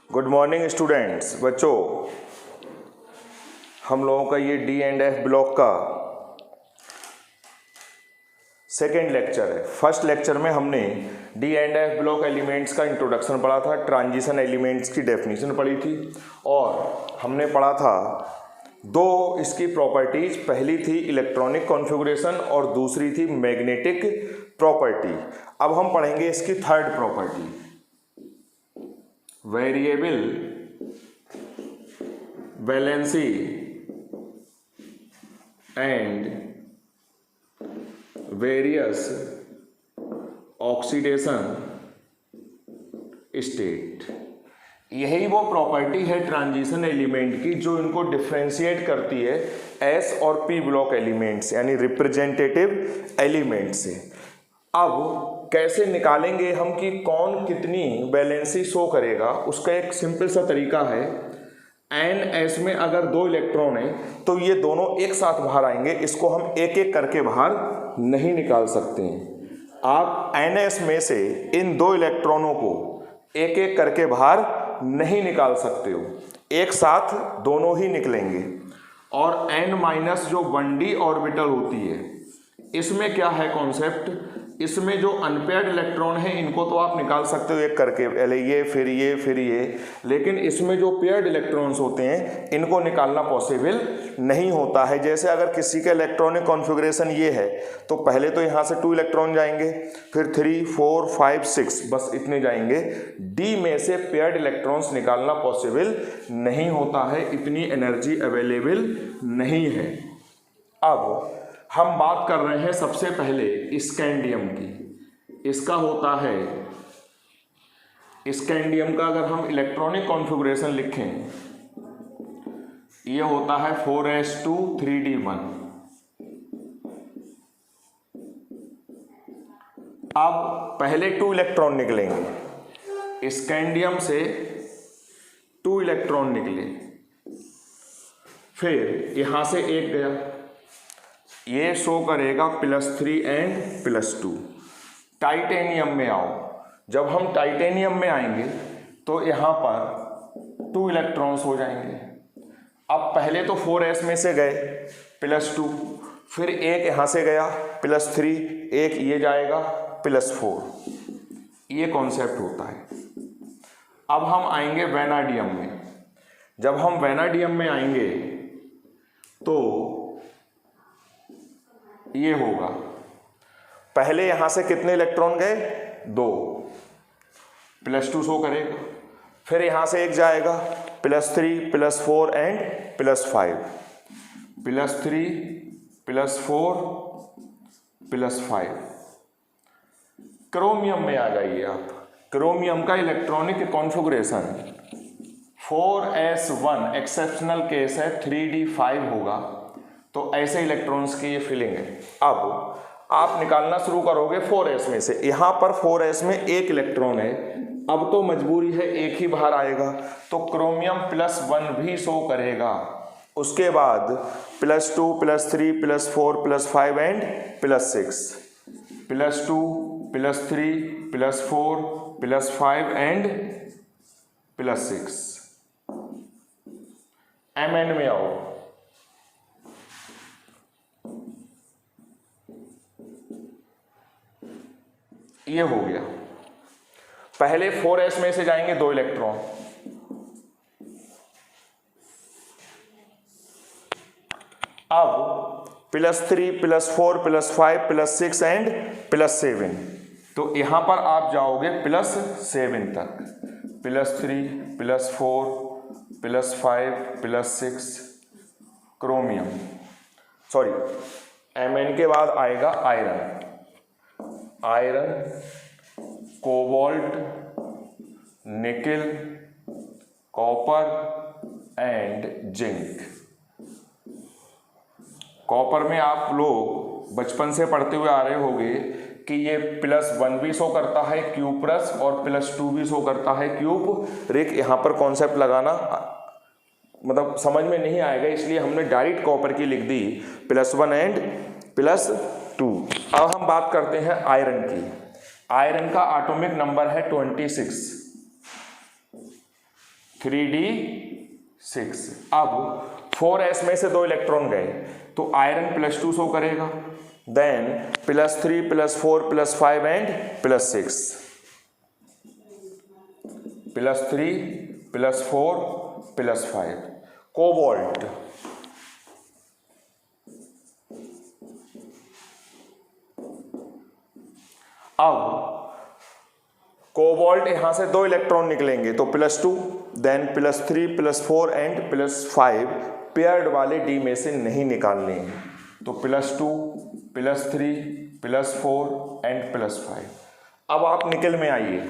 Good morning students. बच्चों, हम लोगों का ये डी एंड एफ ब्लॉक का सेकेंड लेक्चर है। फर्स्ट लेक्चर में हमने D and F block elements का इंट्रोडक्शन पढ़ा था, ट्रांजिशन एलिमेंट्स की डेफिनेशन पढ़ी थी और हमने पढ़ा था दो इसकी प्रॉपर्टीज। पहली थी इलेक्ट्रॉनिक कॉन्फ़िगरेशन और दूसरी थी मैग्नेटिक प्रॉपर्टी। अब हम पढ़ेंगे इसकी third property, variable valency and various oxidation state. यही वो प्रॉपर्टी है ट्रांजिशन एलिमेंट की जो इनको डिफ्रेंशिएट करती है एस और पी ब्लॉक एलिमेंट्स यानी रिप्रेजेंटेटिव एलिमेंट से। अब कैसे निकालेंगे हम कि कौन कितनी वैलेंसी शो करेगा, उसका एक सिंपल सा तरीका है। एन एस में अगर दो इलेक्ट्रॉन है तो ये दोनों एक साथ बाहर आएंगे, इसको हम एक एक करके बाहर नहीं निकाल सकते हैं। आप एन एस में से इन दो इलेक्ट्रॉनों को एक एक करके बाहर नहीं निकाल सकते हो, एक साथ दोनों ही निकलेंगे। और एन माइनस जो 1d ऑर्बिटल होती है, इसमें क्या है कॉन्सेप्ट, इसमें जो अनपेयर्ड इलेक्ट्रॉन है इनको तो आप निकाल सकते हो एक करके, पहले ये फिर ये फिर ये, लेकिन इसमें जो पेयर्ड इलेक्ट्रॉन्स होते हैं इनको निकालना पॉसिबल नहीं होता है। जैसे अगर किसी का इलेक्ट्रॉनिक कॉन्फ़िगरेशन ये है तो पहले तो यहाँ से 2 इलेक्ट्रॉन जाएंगे, फिर 3 4 5 6 बस इतने जाएंगे। डी में से पेयर्ड इलेक्ट्रॉन्स निकालना पॉसिबल नहीं होता है, इतनी एनर्जी अवेलेबल नहीं है। अब हम बात कर रहे हैं सबसे पहले स्कैंडियम की। इसका होता है, स्कैंडियम का अगर हम इलेक्ट्रॉनिक कॉन्फ़िगरेशन लिखें, ये होता है 4s2 3d1। अब पहले 2 इलेक्ट्रॉन निकलेंगे, स्कैंडियम से 2 इलेक्ट्रॉन निकले, फिर यहां से एक गया, ये शो करेगा +3 एंड +2। टाइटेनियम में आओ, जब हम टाइटेनियम में आएंगे तो यहाँ पर 2 इलेक्ट्रॉन्स हो जाएंगे। अब पहले तो 4s में से गए +2, फिर एक यहाँ से गया +3, एक ये जाएगा +4। ये कॉन्सेप्ट होता है। अब हम आएंगे वैनाडियम में। जब हम वैनाडियम में आएंगे तो ये होगा, पहले यहां से कितने इलेक्ट्रॉन गए, 2, +2 शो करेगा, फिर यहां से एक जाएगा +3 +4 एंड +5, +3 +4 +5। क्रोमियम में आ जाइए आप। क्रोमियम का electronic configuration 4s1 exceptional case है, 3d5 होगा, तो ऐसे इलेक्ट्रॉन्स की ये फिलिंग है। अब आप निकालना शुरू करोगे 4s में से, यहाँ पर 4s में एक इलेक्ट्रॉन है, अब तो मजबूरी है एक ही बाहर आएगा, तो क्रोमियम +1 भी शो करेगा। उसके बाद +2 +3 +4 +5 एंड +6, +2 +3 +4 +5 एंड +6। Mn में आओ, ये हो गया। पहले 4s में से जाएंगे 2 इलेक्ट्रॉन, अब +3 +4 +5 +6 एंड +7, तो यहां पर आप जाओगे +7 तक, +3 +4 +5 +6 क्रोमियम, सॉरी Mn के बाद आएगा iron, iron, cobalt, nickel, copper and zinc. Copper में आप लोग बचपन से पढ़ते हुए आ रहे होंगे कि ये +1 भी शो करता है क्यूब प्लस, और +2 भी शो करता है क्यूब रिक। यहाँ पर कॉन्सेप्ट लगाना मतलब समझ में नहीं आएगा, इसलिए हमने डायरेक्ट कॉपर की लिख दी +1 एंड +2। अब हम बात करते हैं आयरन की। आयरन का एटॉमिक नंबर है 26। 3d6। अब 4s में से 2 इलेक्ट्रॉन गए तो आयरन +2 शो करेगा, देन +3 +4 +5 एंड +6, +3 +4 +5। कोबाल्ट, अब कोबाल्ट यहां से 2 इलेक्ट्रॉन निकलेंगे तो +2, देन +3 +4 एंड +5 पेयर्ड वाले डी में से नहीं निकालने हैं, तो +2 +3 +4 एंड +5। अब आप निकेल में आइए,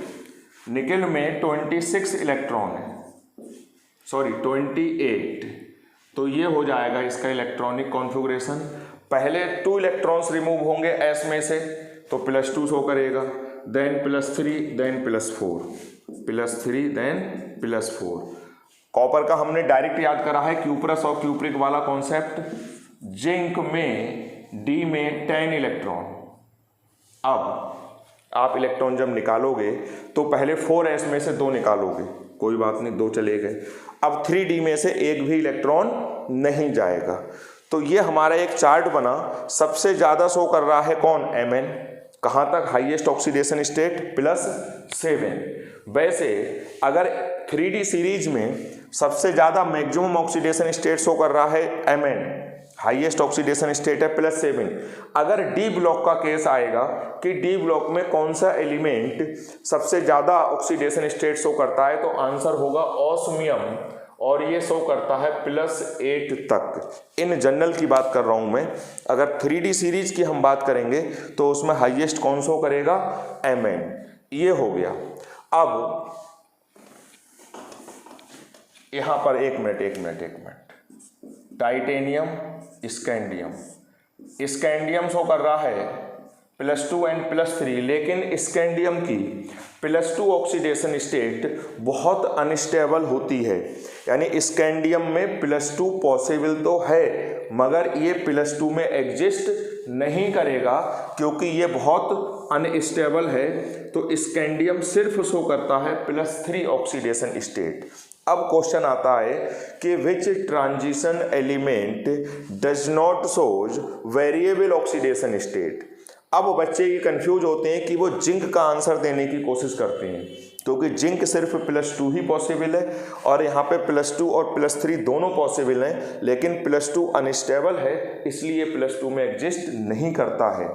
निकेल में 26 इलेक्ट्रॉन है, सॉरी 28, तो ये हो जाएगा इसका इलेक्ट्रॉनिक कॉन्फ़िगरेशन। पहले 2 इलेक्ट्रॉन्स रिमूव होंगे s में से तो +2 शो करेगा, देन +3 देन +4, +3 देन +4। कॉपर का हमने डायरेक्ट याद करा है क्यूप्रस और क्यूप्रिक वाला कॉन्सेप्ट। जिंक में D में 10 इलेक्ट्रॉन। अब आप इलेक्ट्रॉन जब निकालोगे तो पहले 4s में से 2 निकालोगे, कोई बात नहीं 2 चले गए। अब 3d में से एक भी इलेक्ट्रॉन नहीं जाएगा, तो ये हमारा एक चार्ट बना। सबसे ज्यादा शो कर रहा है कौन, Mn। कहाँ तक, हाईएस्ट ऑक्सीडेशन स्टेट +7। वैसे अगर 3d सीरीज में सबसे ज्यादा मैक्सिमम ऑक्सीडेशन स्टेट शो कर रहा है Mn, हाईएस्ट ऑक्सीडेशन स्टेट है +7। अगर डी ब्लॉक का केस आएगा कि डी ब्लॉक में कौन सा एलिमेंट सबसे ज्यादा ऑक्सीडेशन स्टेट शो करता है, तो आंसर होगा ऑस्मियम, और ये शो करता है +8 तक। इन जनरल की बात कर रहा हूं मैं। अगर 3d सीरीज की हम बात करेंगे तो उसमें हाईएस्ट कौन शो करेगा, Mn। ये हो गया। अब यहां पर एक minute, titanium, scandium, scandium show कर रहा है +2 एंड +3, लेकिन स्कैंडियम की +2 ऑक्सीडेशन स्टेट बहुत अनस्टेबल होती है। यानी स्कैंडियम में +2 पॉसिबल तो है, मगर ये +2 में एग्जिस्ट नहीं करेगा क्योंकि ये बहुत अनस्टेबल है। तो स्कैंडियम सिर्फ शो करता है +3 ऑक्सीडेशन स्टेट। अब क्वेश्चन आता है कि विच transition element does not shows variable oxidation state. अब बच्चे ये कंफ्यूज होते हैं कि वो जिंक का आंसर देने की कोशिश करते हैं, क्योंकि जिंक सिर्फ +2 ही पॉसिबल है और यहाँ पे +2 और +3 दोनों पॉसिबल हैं, लेकिन +2 अनस्टेबल है इसलिए +2 में एग्जिस्ट नहीं करता है।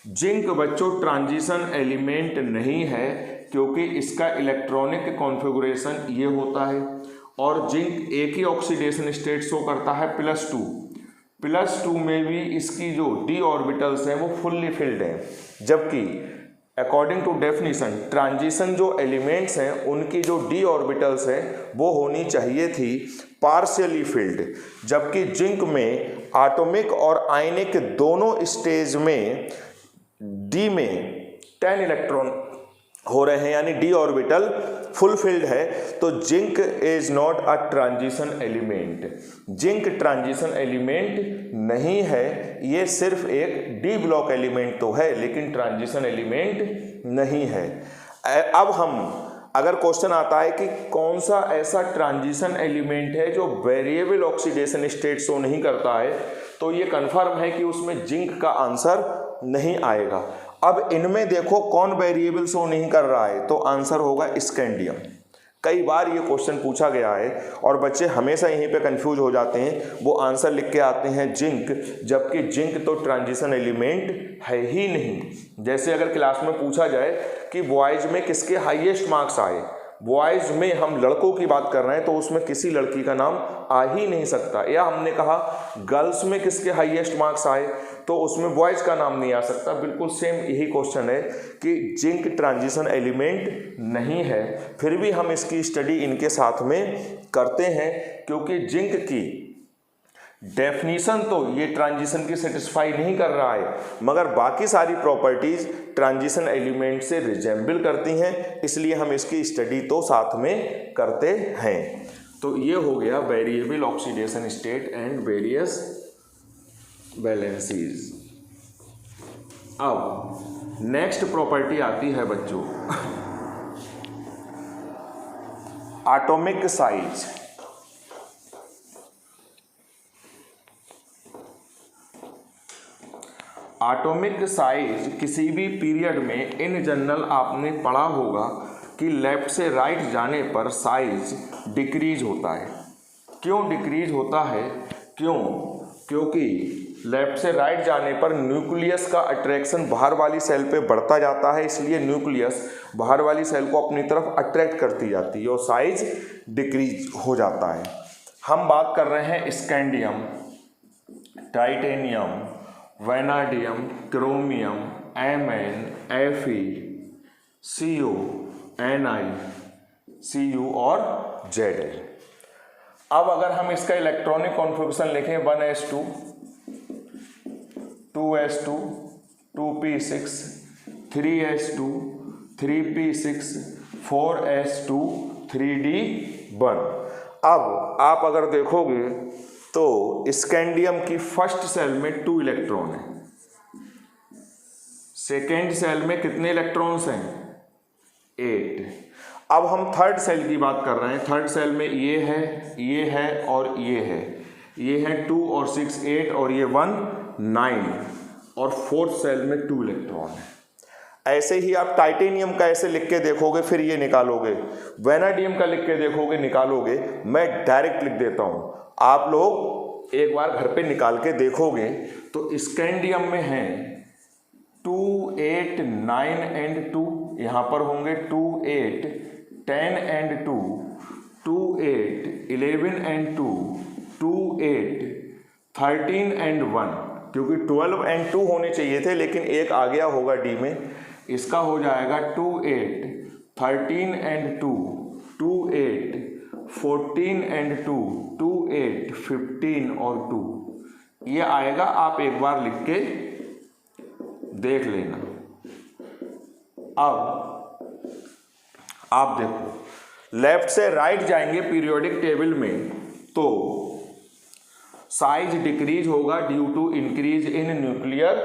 जिंक बच्चों ट्रांजिशन एलिमेंट नहीं है क्योंकि इसका इलेक्ट्रॉनिक कॉन्फ़िगरेशन ये होता है, और जिंक एक ही ऑक्सीडेशन स्टेट शो करता है +2 में भी इसकी जो d ऑर्बिटल्स हैं वो फुल्ली फिल्ड हैं, जबकि अकॉर्डिंग टू डेफिनेशन ट्रांजिशन जो एलिमेंट्स हैं उनकी जो d ऑर्बिटल्स हैं वो होनी चाहिए थी पार्शियली फिल्ड, जबकि जिंक में एटॉमिक और आयनिक दोनों स्टेज में d में 10 इलेक्ट्रॉन हो रहे हैं, यानी d ऑर्बिटल फुल फिल्ड है। तो zinc is not a transition element, zinc transition element नहीं है, ये सिर्फ एक डी ब्लॉक एलिमेंट तो है लेकिन ट्रांजिशन एलिमेंट नहीं है। अब हम अगर क्वेश्चन आता है कि कौन सा ऐसा ट्रांजिशन एलिमेंट है जो वेरिएबल ऑक्सीडेशन स्टेट शो नहीं करता है, तो ये कंफर्म है कि उसमें जिंक का आंसर नहीं आएगा। अब इनमें देखो कौन वेरिएबल शो नहीं कर रहा है, तो आंसर होगा स्कैंडियम। कई बार ये क्वेश्चन पूछा गया है और बच्चे हमेशा यहीं पे कंफ्यूज हो जाते हैं, वो आंसर लिख के आते हैं जिंक, जबकि जिंक तो ट्रांजिशन एलिमेंट है ही नहीं। जैसे अगर क्लास में पूछा जाए कि बॉयज में किसके हाईएस्ट मार्क्स आए, बॉयज में हम लड़कों की बात कर रहे हैं तो उसमें किसी लड़की का नाम आ ही नहीं सकता, या हमने कहा गर्ल्स में किसके हाईएस्ट मार्क्स आए तो उसमें बॉयज का नाम नहीं आ सकता। बिल्कुल सेम यही क्वेश्चन है कि जिंक ट्रांजिशन एलिमेंट नहीं है, फिर भी हम इसकी स्टडी इनके साथ में करते हैं क्योंकि जिंक की डेफिनीशन तो ये ट्रांजिशन की सेटिस्फाई नहीं कर रहा है, मगर बाकी सारी प्रॉपर्टीज ट्रांजिशन एलिमेंट से रिजेंबल करती हैं, इसलिए हम इसकी स्टडी तो साथ में करते हैं। तो ये हो गया variable oxidation state and various valencies. अब नेक्स्ट प्रॉपर्टी आती है बच्चों एटॉमिक साइज, एटॉमिक साइज किसी भी पीरियड में इन जनरल आपने पढ़ा होगा कि लेफ्ट से राइट जाने पर साइज डिक्रीज होता है। क्यों डिक्रीज होता है? क्योंकि लेफ्ट से राइट जाने पर न्यूक्लियस का अट्रैक्शन बाहर वाली सेल पे बढ़ता जाता है, इसलिए न्यूक्लियस बाहर वाली सेल को अपनी तरफ अट्रैक्ट करती जाती है और साइज डिक्रीज हो जाता है। हम बात कर रहे हैं scandium, titanium, vanadium, chromium, Mn, Fe, Co, Ni, Cu और Zl। अब अगर हम इसका इलेक्ट्रॉनिक कॉन्फ़िगरेशन लिखें 1s2, 2s2, 2p6, 3s2, 3p6, 4s2, 3d1। अब आप अगर देखोगे तो स्कैंडियम की फर्स्ट सेल में 2 इलेक्ट्रॉन है, सेकेंड सेल में कितने इलेक्ट्रॉन्स हैं? 8। अब हम थर्ड सेल की बात कर रहे हैं। थर्ड सेल में ये है और ये है 2 और 6 8 और ये 1 9 और फोर्थ सेल में 2 इलेक्ट्रॉन है। ऐसे ही आप टाइटेनियम का ऐसे लिख के देखोगे फिर ये निकालोगे, वैनाडियम का लिख के देखोगे निकालोगे, मैं डायरेक्ट लिख देता हूँ, आप लोग एक बार घर पे निकाल के देखोगे तो स्कैंडियम में है 2 8 9 एंड 2, यहाँ पर होंगे 2 8 10 एंड 2, 2 8 11 एंड 2, 2 8 13 एंड 1, क्योंकि 12 एंड 2 होने चाहिए थे लेकिन एक आ गया होगा डी में, इसका हो जाएगा 2 8 13 एंड 2, 2 8 14 एंड 2, 2 8 15 और 2, ये आएगा। आप एक बार लिख के देख लेना। अब आप देखो लेफ्ट से राइट जाएंगे पीरियोडिक टेबल में तो साइज डिक्रीज होगा due to increase in nuclear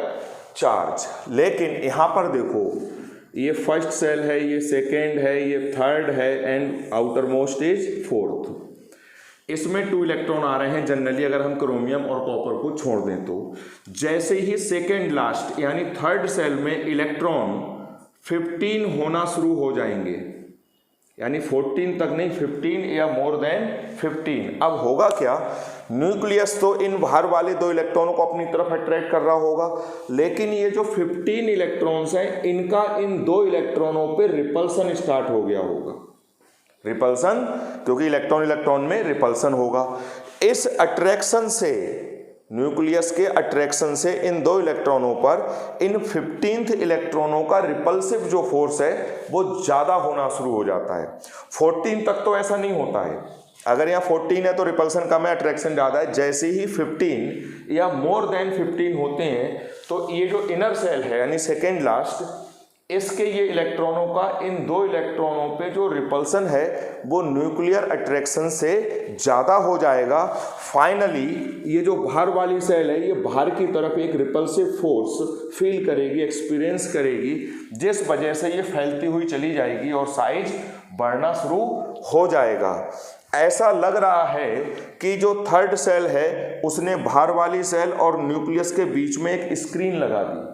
charge. लेकिन यहां पर देखो ये फर्स्ट सेल है, ये सेकेंड है, ये थर्ड है and outer most is fourth. इसमें 2 इलेक्ट्रॉन आ रहे हैं जनरली, अगर हम क्रोमियम और कॉपर को छोड़ दें तो। जैसे ही सेकेंड लास्ट यानी थर्ड सेल में इलेक्ट्रॉन 15 होना शुरू हो जाएंगे, यानी 14 तक नहीं 15 या मोर देन 15। अब होगा क्या, न्यूक्लियस तो इन बाहर वाले 2 इलेक्ट्रॉनों को अपनी तरफ अट्रैक्ट कर रहा होगा, लेकिन ये जो 15 इलेक्ट्रॉन्स हैं इनका इन 2 इलेक्ट्रॉनों पे रिपल्सन स्टार्ट हो गया होगा। रिपल्सन, क्योंकि इलेक्ट्रॉन में रिपल्सन होगा। इस अट्रैक्शन से, न्यूक्लियस के अट्रैक्शन से इन 2 इलेक्ट्रॉनों पर इन 15th इलेक्ट्रॉनों का रिपल्सिव जो फोर्स है वो ज़्यादा होना शुरू हो जाता है। 14 तक तो ऐसा नहीं होता है, अगर यहाँ 14 है तो रिपल्सन कम है, अट्रैक्शन ज़्यादा है। जैसे ही 15 या मोर देन 15 होते हैं तो ये जो इनर सेल है यानी सेकेंड लास्ट, इसके ये इलेक्ट्रॉनों का इन 2 इलेक्ट्रॉनों पे जो रिपल्सन है वो न्यूक्लियर अट्रैक्शन से ज़्यादा हो जाएगा। फाइनली ये जो बाहर वाली सेल है ये बाहर की तरफ एक रिपल्सिव फोर्स फील करेगी, एक्सपीरियंस करेगी, जिस वजह से ये फैलती हुई चली जाएगी और साइज बढ़ना शुरू हो जाएगा। ऐसा लग रहा है कि जो थर्ड सेल है उसने बाहर वाली सेल और न्यूक्लियस के बीच में एक स्क्रीन लगा दी,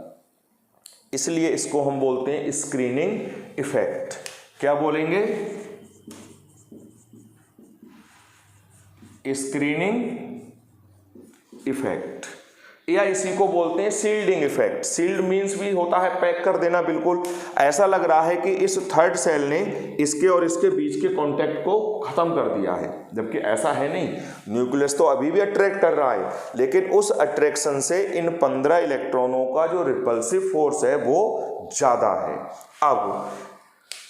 इसलिए इसको हम बोलते हैं स्क्रीनिंग इफेक्ट। क्या बोलेंगे? स्क्रीनिंग इफेक्ट, या इसी को बोलते हैं सील्डिंग इफेक्ट। सील्ड मीन्स भी होता है पैक कर देना, बिल्कुल ऐसा लग रहा है कि इस थर्ड सेल ने इसके और इसके बीच के कांटेक्ट को खत्म कर दिया है, जबकि ऐसा है नहीं। न्यूक्लियस तो अभी भी अट्रैक्ट कर रहा है, लेकिन उस अट्रैक्शन से इन 15 इलेक्ट्रॉनों का जो रिपल्सिव फोर्स है वो ज़्यादा है। अब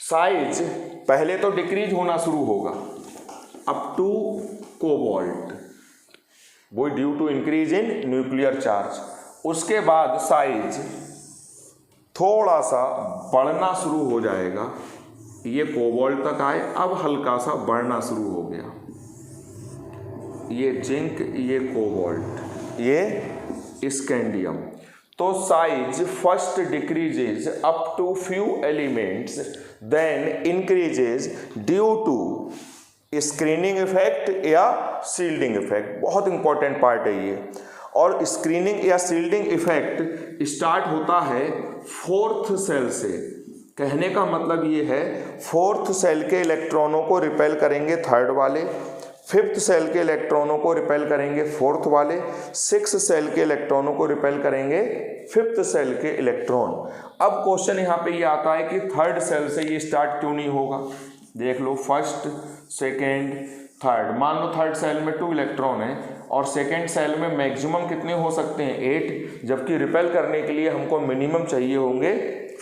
साइज पहले तो डिक्रीज होना शुरू होगा अप टू कोबाल्ट, वो due to increase in nuclear charge. उसके बाद साइज थोड़ा सा बढ़ना शुरू हो जाएगा, ये कोबाल्ट तक आए, अब हल्का सा बढ़ना शुरू हो गया, ये जिंक, ये कोबाल्ट, ये स्कैंडियम। तो size first decreases up to few elements, then increases due to screening effect या शील्डिंग इफेक्ट, बहुत इंपॉर्टेंट पार्ट है ये। और स्क्रीनिंग या शील्डिंग इफेक्ट स्टार्ट होता है फोर्थ सेल से। कहने का मतलब ये है फोर्थ सेल के इलेक्ट्रॉनों को रिपेल करेंगे थर्ड वाले, फिफ्थ सेल के इलेक्ट्रॉनों को रिपेल करेंगे फोर्थ वाले, सिक्स सेल के इलेक्ट्रॉनों को रिपेल करेंगे फिफ्थ सेल के इलेक्ट्रॉन। अब क्वेश्चन यहाँ पे ये आता है कि थर्ड सेल से ये स्टार्ट क्यों नहीं होगा। देख लो, फर्स्ट सेकेंड थर्ड, मान लो थर्ड सेल में 2 इलेक्ट्रॉन है और सेकेंड सेल में मैक्सिमम कितने हो सकते हैं 8, जबकि रिपेल करने के लिए हमको मिनिमम चाहिए होंगे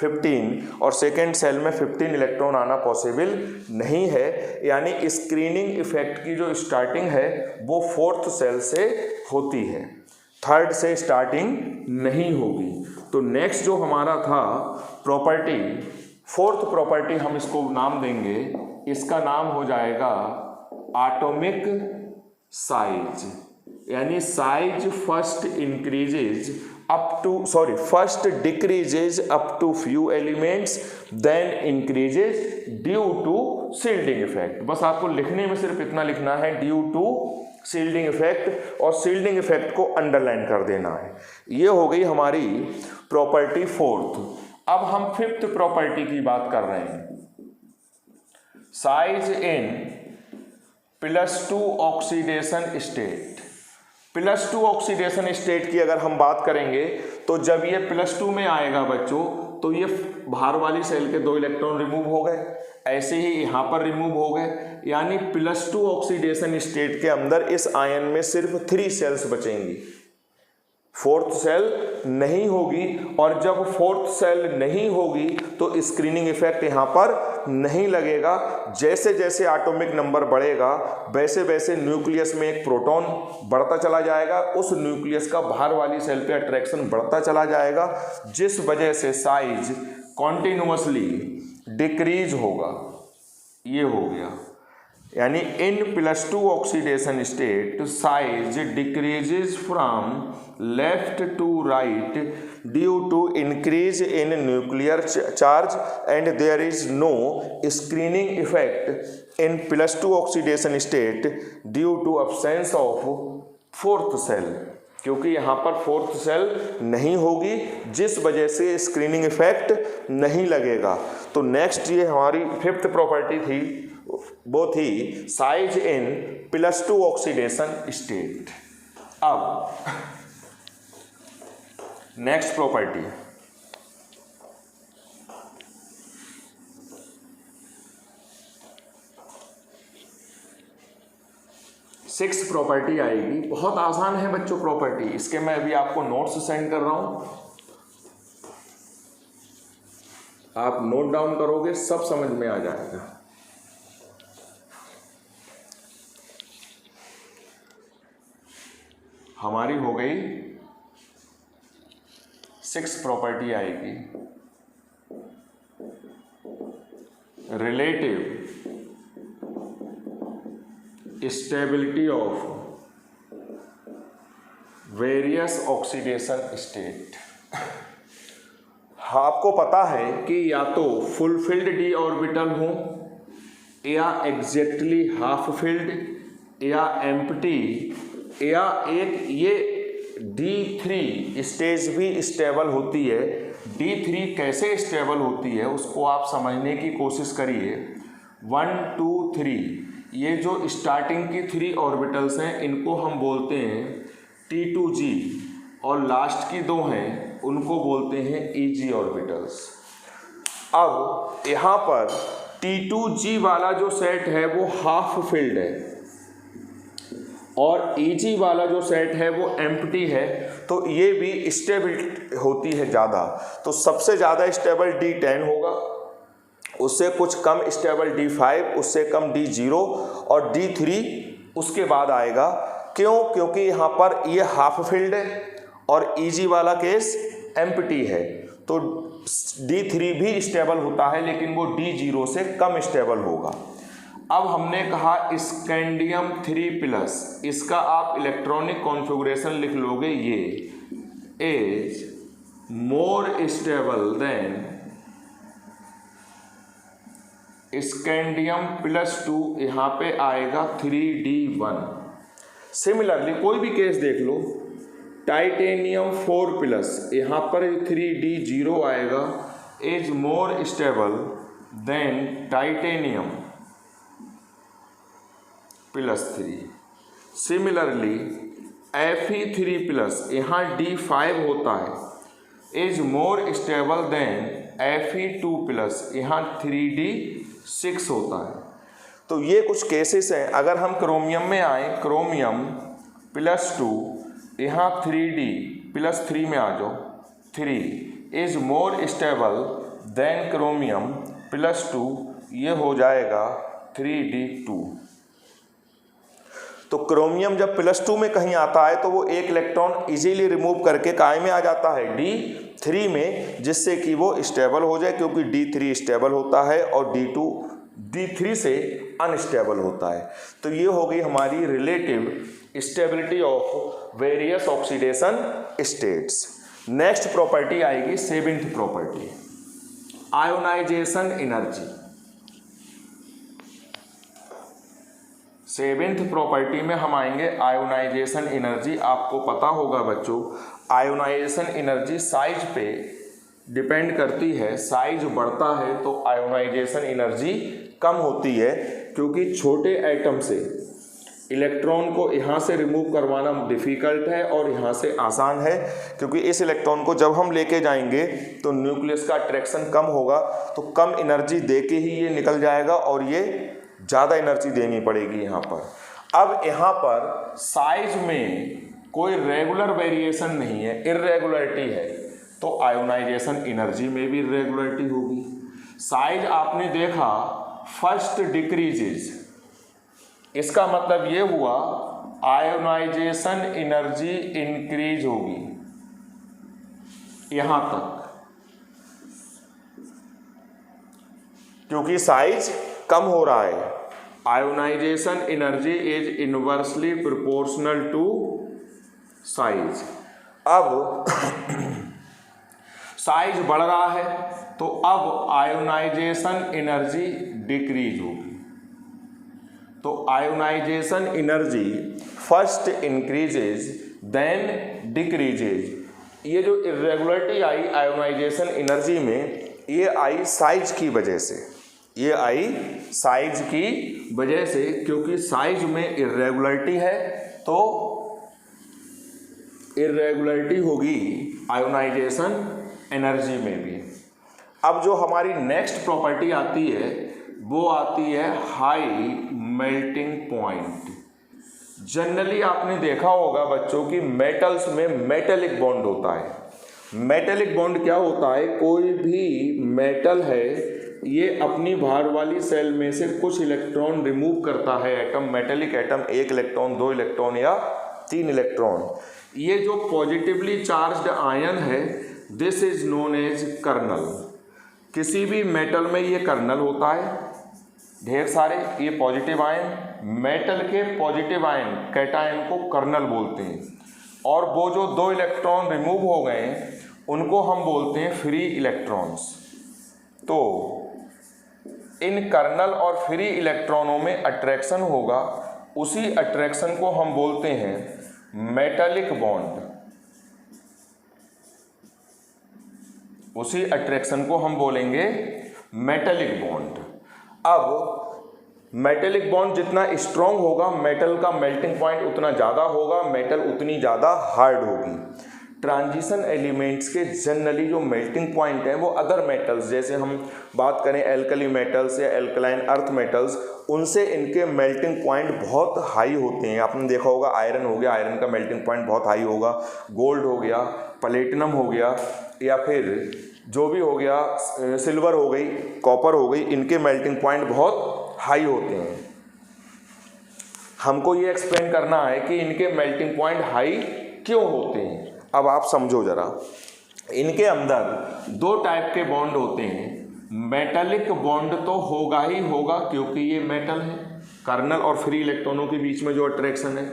15 और सेकेंड सेल में 15 इलेक्ट्रॉन आना पॉसिबल नहीं है। यानी स्क्रीनिंग इफेक्ट की जो स्टार्टिंग है वो फोर्थ सेल से होती है, थर्ड से स्टार्टिंग नहीं होगी। तो नेक्स्ट जो हमारा था प्रॉपर्टी, फोर्थ प्रॉपर्टी, हम इसको नाम देंगे, इसका नाम हो जाएगा एटॉमिक साइज। यानी size first decreases up to few elements then increases due to shielding effect. बस आपको लिखने में सिर्फ इतना लिखना है, ड्यू टू शील्डिंग इफेक्ट, और शील्डिंग इफेक्ट को अंडरलाइन कर देना है। ये हो गई हमारी प्रॉपर्टी फोर्थ। अब हम फिफ्थ प्रॉपर्टी की बात कर रहे हैं, size in +2 oxidation state. +2 oxidation state की अगर हम बात करेंगे तो जब ये +2 में आएगा बच्चों, तो ये बाहर वाली सेल के 2 इलेक्ट्रॉन रिमूव हो गए, ऐसे ही यहाँ पर रिमूव हो गए। यानी +2 ऑक्सीडेशन स्टेट के अंदर इस आयन में सिर्फ 3 सेल्स बचेंगी, फोर्थ सेल नहीं होगी। और जब फोर्थ सेल नहीं होगी तो स्क्रीनिंग इफेक्ट यहाँ पर नहीं लगेगा। जैसे जैसे एटॉमिक नंबर बढ़ेगा वैसे वैसे न्यूक्लियस में एक प्रोटॉन बढ़ता चला जाएगा, उस न्यूक्लियस का बाहर वाली सेल पे अट्रैक्शन बढ़ता चला जाएगा, जिस वजह से साइज कॉन्टिन्यूअसली डिक्रीज होगा। ये हो गया, यानी in +2 oxidation state size decreases from left to right due to increase in nuclear charge and there is no screening effect in +2 oxidation state due to absence of fourth shell, क्योंकि यहाँ पर fourth cell नहीं होगी, जिस वजह से screening effect नहीं लगेगा। तो नेक्स्ट ये हमारी फिफ्थ प्रॉपर्टी थी, वो थी साइज इन +2 ऑक्सीडेशन स्टेट। अब नेक्स्ट प्रॉपर्टी, सिक्स्थ प्रॉपर्टी आएगी। बहुत आसान है बच्चों प्रॉपर्टी, इसके मैं अभी आपको नोट्स सेंड कर रहा हूं, आप नोट डाउन करोगे सब समझ में आ जाएगा। हमारी हो गई 6 प्रॉपर्टी आएगी, relative stability of various oxidation state. आपको पता है कि या तो फुलफिल्ड d ऑर्बिटल हो, या एग्जैक्टली हाफ फिल्ड, या एम्प्टी, या एक ये D3 स्टेज भी स्टेबल होती है। D3 कैसे स्टेबल होती है उसको आप समझने की कोशिश करिए। 1 2 3 ये जो स्टार्टिंग की 3 ऑर्बिटल्स हैं इनको हम बोलते हैं T2G, और लास्ट की 2 हैं उनको बोलते हैं EG ऑर्बिटल्स। अब यहाँ पर T2G वाला जो सेट है वो हाफ फिल्ड है और EG वाला जो सेट है वो एम्प्टी है, तो ये भी स्टेबल होती है ज़्यादा। तो सबसे ज़्यादा स्टेबल D10 होगा, उससे कुछ कम स्टेबल D5, उससे कम D0 और D3 उसके बाद आएगा। क्यों? क्योंकि यहाँ पर ये हाफ फिल्ड है और EG वाला केस एम्प्टी है, तो D3 भी स्टेबल होता है लेकिन वो D0 से कम स्टेबल होगा। अब हमने कहा स्कैंडियम 3+, इसका आप इलेक्ट्रॉनिक कॉन्फ़िगरेशन लिख लोगे, ये is more stable then scandium +2 यहाँ पे आएगा 3D1। सिमिलरली कोई भी केस देख लो, टाइटेनियम 4+, यहाँ पर 3D0 आएगा, is more stable then titanium +3। Similarly Fe3+, यहाँ D5 होता है, is more stable then Fe2+, यहाँ 3D6 होता है। तो ये कुछ केसेस हैं। अगर हम क्रोमियम में आए, क्रोमियम +2, यहाँ 3D+3 में आ जाओ, 3 is more stable then chromium +2, ये हो जाएगा 3D2। तो क्रोमियम जब +2 में कहीं आता है तो वो एक इलेक्ट्रॉन इजीली रिमूव करके काय में आ जाता है, D3 में, जिससे कि वो स्टेबल हो जाए, क्योंकि D3 स्टेबल होता है और D3 से अनस्टेबल होता है। तो ये हो गई हमारी relative stability of various oxidation states. Next property आएगी 7th property, ionisation energy. 7th property में हम आएंगे आयोनाइजेशन एनर्जी। आपको पता होगा बच्चों, आयोनाइजेशन एनर्जी साइज पे डिपेंड करती है। साइज बढ़ता है तो आयोनाइजेशन एनर्जी कम होती है, क्योंकि छोटे एटम से इलेक्ट्रॉन को यहाँ से रिमूव करवाना डिफ़िकल्ट है और यहाँ से आसान है, क्योंकि इस इलेक्ट्रॉन को जब हम लेके जाएंगे तो न्यूक्लियस का अट्रैक्शन कम होगा, तो कम एनर्जी दे के ही ये निकल जाएगा और ये ज़्यादा एनर्जी देनी पड़ेगी यहाँ पर। अब यहाँ पर साइज में कोई रेगुलर वेरिएशन नहीं है, इर्रेगुलरिटी है, तो आयोनाइजेशन एनर्जी में भी इर्रेगुलरिटी होगी। साइज आपने देखा फर्स्ट डिक्रीजेज, इसका मतलब ये हुआ आयोनाइजेशन एनर्जी इंक्रीज होगी यहाँ तक, क्योंकि साइज कम हो रहा है। Ionisation energy is inversely proportional to size. अब साइज बढ़ रहा है तो अब आयोनाइजेशन एनर्जी डिक्रीज होगी। तो ionisation energy first increases then decreases. ये जो इर्रेगुलरिटी आई आयोनाइजेशन एनर्जी में, ये आई साइज की वजह से, ये आई साइज की वजह से, क्योंकि साइज में इर्रेगुलरिटी है तो इर्रेगुलरिटी होगी आयोनाइजेशन एनर्जी में भी। अब जो हमारी नेक्स्ट प्रॉपर्टी आती है वो आती है हाई मेल्टिंग पॉइंट। जनरली आपने देखा होगा बच्चों की मेटल्स में मेटेलिक बॉन्ड होता है। मेटेलिक बॉन्ड क्या होता है, कोई भी मेटल है ये अपनी भार वाली सेल में से कुछ इलेक्ट्रॉन रिमूव करता है atom, metallic atom, 1 electron, 2 electron या 3 इलेक्ट्रॉन। ये जो पॉजिटिवली चार्ज्ड आयन है this is known as kernel. किसी भी मेटल में ये कर्नल होता है, ढेर सारे ये पॉजिटिव आयन, मेटल के पॉजिटिव आयन कैटायन को कर्नल बोलते हैं, और वो जो 2 इलेक्ट्रॉन रिमूव हो गए उनको हम बोलते हैं फ्री इलेक्ट्रॉन्स। तो इन कर्नल और फ्री इलेक्ट्रॉनों में अट्रैक्शन होगा, उसी अट्रैक्शन को हम बोलते हैं मेटालिक बॉन्ड। उसी अट्रैक्शन को हम बोलेंगे मेटालिक बॉन्ड। अब मेटालिक बॉन्ड जितना स्ट्रॉन्ग होगा मेटल का मेल्टिंग पॉइंट उतना ज़्यादा होगा, मेटल उतनी ज़्यादा हार्ड होगी। ट्रांजिशन एलिमेंट्स के जनरली जो मेल्टिंग पॉइंट हैं वो अदर मेटल्स, जैसे हम बात करें एल्कली मेटल्स या एल्कलाइन अर्थ मेटल्स, उनसे इनके मेल्टिंग पॉइंट बहुत हाई होते हैं। आपने देखा होगा आयरन हो गया, आयरन का मेल्टिंग पॉइंट बहुत हाई होगा, गोल्ड हो गया, प्लेटिनम हो गया, या फिर जो भी हो गया, सिल्वर हो गई, कॉपर हो गई, इनके मेल्टिंग पॉइंट बहुत हाई होते हैं। हमको ये एक्सप्लेन करना है कि इनके मेल्टिंग पॉइंट हाई क्यों होते हैं। अब आप समझो जरा, इनके अंदर 2 टाइप के बॉन्ड होते हैं। मेटालिक बॉन्ड तो होगा ही होगा क्योंकि ये मेटल है, कर्नल और फ्री इलेक्ट्रॉनों के बीच में जो अट्रैक्शन है।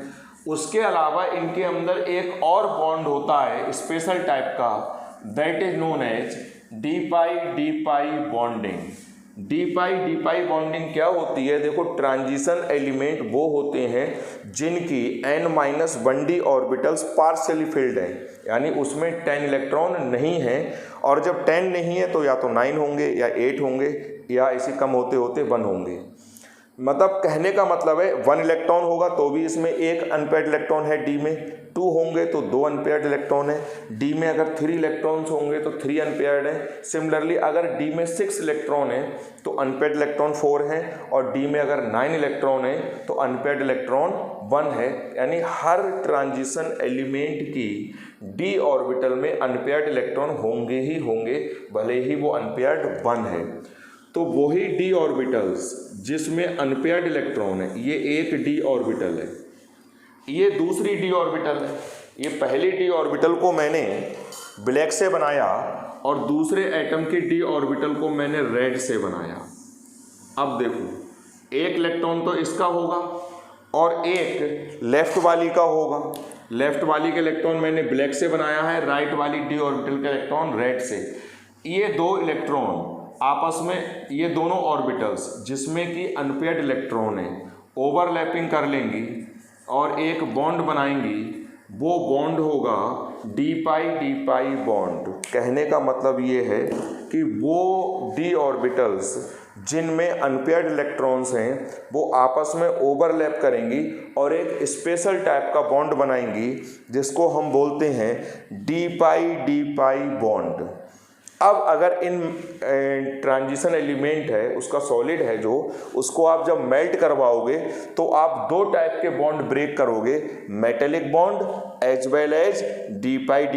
उसके अलावा इनके अंदर एक और बॉन्ड होता है स्पेशल टाइप का, that is known as d pi bonding. D pi bonding क्या होती है? देखो, ट्रांजिशन एलिमेंट वो होते हैं जिनकी n-1d ऑर्बिटल्स पार्शियली फिल्ड है, यानी उसमें 10 इलेक्ट्रॉन नहीं है, और जब 10 नहीं है तो या तो 9 होंगे या 8 होंगे या इसे कम होते होते 1 होंगे। मतलब कहने का मतलब है 1 इलेक्ट्रॉन होगा तो भी इसमें एक अनपेयर्ड इलेक्ट्रॉन है डी में, 2 होंगे तो 2 अनपेयर्ड इलेक्ट्रॉन है डी में, अगर 3 इलेक्ट्रॉन्स होंगे तो 3 अनपेयर्ड है। सिमिलरली अगर डी में 6 इलेक्ट्रॉन है तो अनपेयर्ड इलेक्ट्रॉन 4 है, और डी में अगर 9 इलेक्ट्रॉन है तो अनपेयर्ड इलेक्ट्रॉन 1 है। यानी हर ट्रांजिशन एलिमेंट की डी ऑर्बिटल में अनपेयर्ड इलेक्ट्रॉन होंगे ही होंगे, भले ही वो अनपेयर्ड 1 है। तो वही डी ऑर्बिटल्स जिसमें अनपेयर्ड इलेक्ट्रॉन है, ये एक डी ऑर्बिटल है, ये दूसरी डी ऑर्बिटल है। ये पहली डी ऑर्बिटल को मैंने ब्लैक से बनाया और दूसरे एटम के डी ऑर्बिटल को मैंने रेड से बनाया। अब देखो, एक इलेक्ट्रॉन तो इसका होगा और एक लेफ्ट वाली का होगा। लेफ्ट वाली के इलेक्ट्रॉन मैंने ब्लैक से बनाया है, राइट वाली डी ऑर्बिटल के इलेक्ट्रॉन रेड से। ये दो इलेक्ट्रॉन आपस में, ये दोनों ऑर्बिटल्स जिसमें कि अनपेयर्ड इलेक्ट्रॉन है, ओवरलैपिंग कर लेंगी और एक बॉन्ड बनाएंगी। वो बॉन्ड होगा डी पाई बॉन्ड। कहने का मतलब ये है कि वो डी ऑर्बिटल्स जिनमें अनपेयर्ड इलेक्ट्रॉन्स हैं वो आपस में ओवरलैप करेंगी और एक स्पेशल टाइप का बॉन्ड बनाएंगी जिसको हम बोलते हैं डी पाई बॉन्ड। अब अगर इन ट्रांजिशन एलिमेंट है, उसका सॉलिड है जो, उसको आप जब मेल्ट करवाओगे तो आप दो टाइप के बॉन्ड ब्रेक करोगे, metallic bond as well as d pi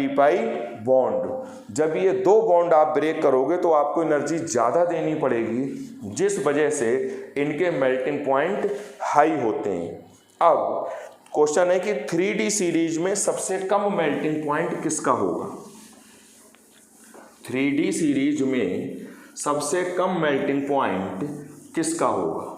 bond. जब ये दो बॉन्ड आप ब्रेक करोगे तो आपको एनर्जी ज़्यादा देनी पड़ेगी, जिस वजह से इनके मेल्टिंग पॉइंट हाई होते हैं। अब क्वेश्चन है कि 3D सीरीज में सबसे कम मेल्टिंग पॉइंट किसका होगा? 3D सीरीज में सबसे कम मेल्टिंग पॉइंट किसका होगा?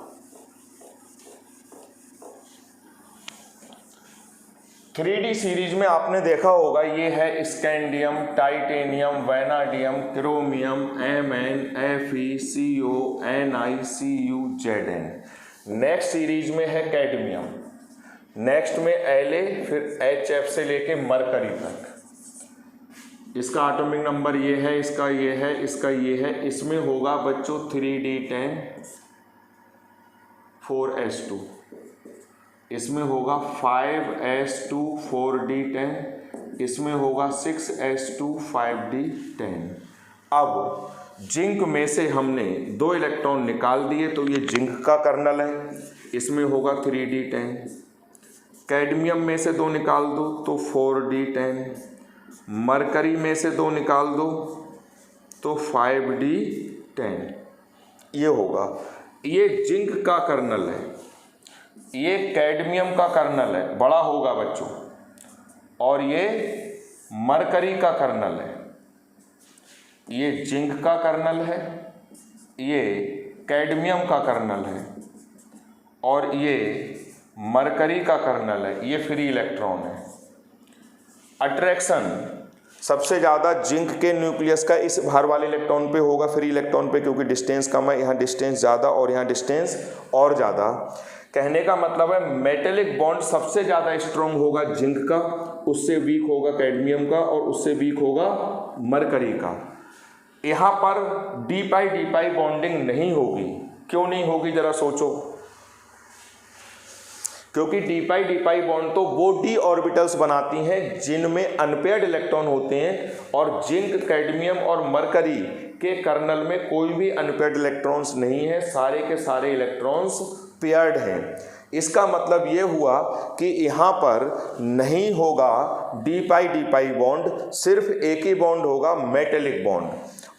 3D सीरीज में आपने देखा होगा, ये है scandium, titanium, vanadium, chromium, Mn, Fe, Co, Ni, Cu, Zn। Next series में है कैडमियम, नेक्स्ट में La, फिर Hf से लेके मरकरी तक। इसका एटॉमिक नंबर ये है, इसका ये है, इसका ये है। इसमें होगा बच्चों 3D10 4s2, इसमें होगा 5s2 4d10, इसमें होगा 6s2 5d10। अब जिंक में से हमने 2 इलेक्ट्रॉन निकाल दिए तो ये जिंक का कर्नल है, इसमें होगा 3d10। कैडमियम में से 2 निकाल दो तो 4d10, मरकरी में से 2 निकाल दो तो 5d10। ये होगा, ये जिंक का कर्नल है, ये कैडमियम का कर्नल है, बड़ा होगा बच्चों, और ये मरकरी का कर्नल है। ये जिंक का कर्नल है, ये कैडमियम का कर्नल है, और ये मरकरी का कर्नल है। ये फ्री इलेक्ट्रॉन है। अट्रैक्शन सबसे ज़्यादा जिंक के न्यूक्लियस का इस भार वाले इलेक्ट्रॉन पे होगा, फ्री इलेक्ट्रॉन पे, क्योंकि डिस्टेंस कम है, यहाँ डिस्टेंस ज़्यादा और यहाँ डिस्टेंस और ज़्यादा। कहने का मतलब है मेटेलिक बॉन्ड सबसे ज़्यादा स्ट्रॉन्ग होगा जिंक का, उससे वीक होगा कैडमियम का, और उससे वीक होगा मरकरी का। यहाँ पर डी पाई बॉन्डिंग नहीं होगी। क्यों नहीं होगी ज़रा सोचो? क्योंकि डी पाई बॉन्ड तो वो डी ऑर्बिटल्स बनाती हैं जिनमें अनपेयर्ड इलेक्ट्रॉन होते हैं, और जिंक, कैडमियम और मरकरी के कर्नल में कोई भी अनपेयर्ड इलेक्ट्रॉन्स नहीं है, सारे के सारे इलेक्ट्रॉन्स पेयर्ड हैं। इसका मतलब ये हुआ कि यहाँ पर नहीं होगा डी पाई बॉन्ड, सिर्फ एक ही बॉन्ड होगा, मेटेलिक बॉन्ड।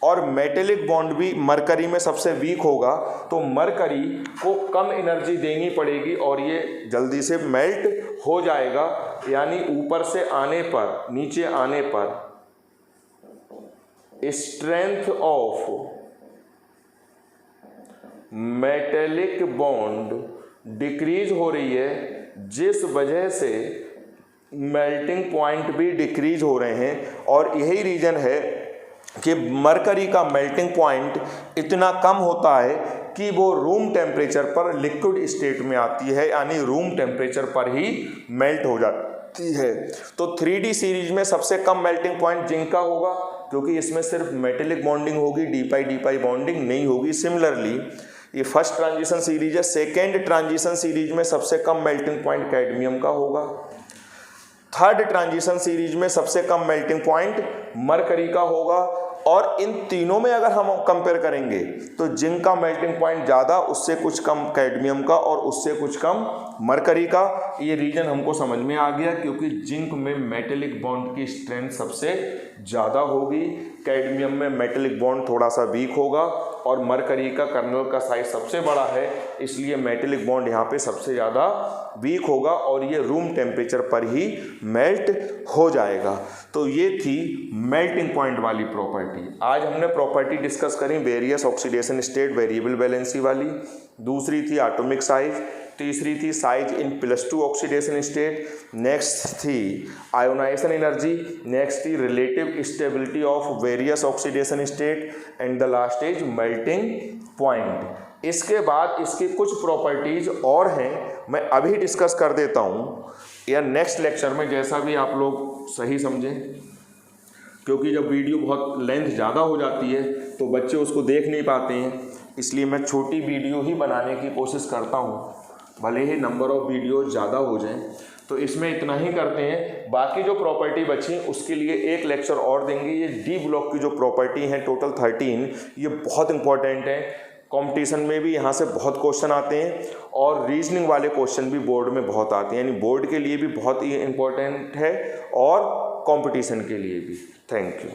और मेटेलिक बॉन्ड भी मरकरी में सबसे वीक होगा, तो मरकरी को कम एनर्जी देनी पड़ेगी और ये जल्दी से मेल्ट हो जाएगा। यानी ऊपर से आने पर, नीचे आने पर strength of metallic bond decrease हो रही है, जिस वजह से मेल्टिंग पॉइंट भी डिक्रीज हो रहे हैं। और यही रीज़न है कि मरकरी का मेल्टिंग पॉइंट इतना कम होता है कि वो रूम टेम्परेचर पर लिक्विड स्टेट में आती है, यानी रूम टेम्परेचर पर ही मेल्ट हो जाती है। तो 3D सीरीज में सबसे कम मेल्टिंग पॉइंट जिंक का होगा, क्योंकि इसमें सिर्फ मेटेलिक बॉन्डिंग होगी, डी पाई बॉन्डिंग नहीं होगी। सिमिलरली ये फर्स्ट ट्रांजिशन सीरीज है। सेकेंड ट्रांजिशन सीरीज में सबसे कम मेल्टिंग पॉइंट कैडमियम का होगा। थर्ड ट्रांजिशन सीरीज में सबसे कम मेल्टिंग पॉइंट मरकरी का होगा। और इन तीनों में अगर हम कंपेयर करेंगे तो जिंक का मेल्टिंग पॉइंट ज़्यादा, उससे कुछ कम कैडमियम का और उससे कुछ कम मरकरी का। ये रीजन हमको समझ में आ गया, क्योंकि जिंक में मेटेलिक बॉन्ड की स्ट्रेंथ सबसे ज़्यादा होगी, कैडमियम में मेटेलिक बॉन्ड थोड़ा सा वीक होगा, और मरकरी का कर्नल का साइज सबसे बड़ा है, इसलिए मेटेलिक बॉन्ड यहाँ पे सबसे ज़्यादा वीक होगा और ये रूम टेम्परेचर पर ही मेल्ट हो जाएगा। तो ये थी मेल्टिंग पॉइंट वाली प्रॉपर्टी। आज हमने प्रॉपर्टी डिस्कस करी various oxidation state variable valency वाली, दूसरी थी एटॉमिक साइज, तीसरी थी size in +2 oxidation state, next थी आयोनाइजेशन एनर्जी, नेक्स्ट थी relative stability of various oxidation state, and the last is melting point. इसके बाद इसकी कुछ प्रॉपर्टीज और हैं, मैं अभी डिस्कस कर देता हूँ या नेक्स्ट लेक्चर में, जैसा भी आप लोग सही समझें, क्योंकि जब वीडियो बहुत लेंथ ज़्यादा हो जाती है तो बच्चे उसको देख नहीं पाते हैं, इसलिए मैं छोटी वीडियो ही बनाने की कोशिश करता हूँ, भले ही नंबर ऑफ वीडियो ज़्यादा हो जाएं। तो इसमें इतना ही करते हैं, बाकी जो प्रॉपर्टी बची उसके लिए एक लेक्चर और देंगे। ये डी ब्लॉक की जो प्रॉपर्टी है टोटल 13, ये बहुत इंपॉर्टेंट है, कंपटीशन में भी यहाँ से बहुत क्वेश्चन आते हैं और रीजनिंग वाले क्वेश्चन भी बोर्ड में बहुत आते हैं, यानी बोर्ड के लिए भी बहुत ही इंपॉर्टेंट है और कंपटीशन के लिए भी। Thank you.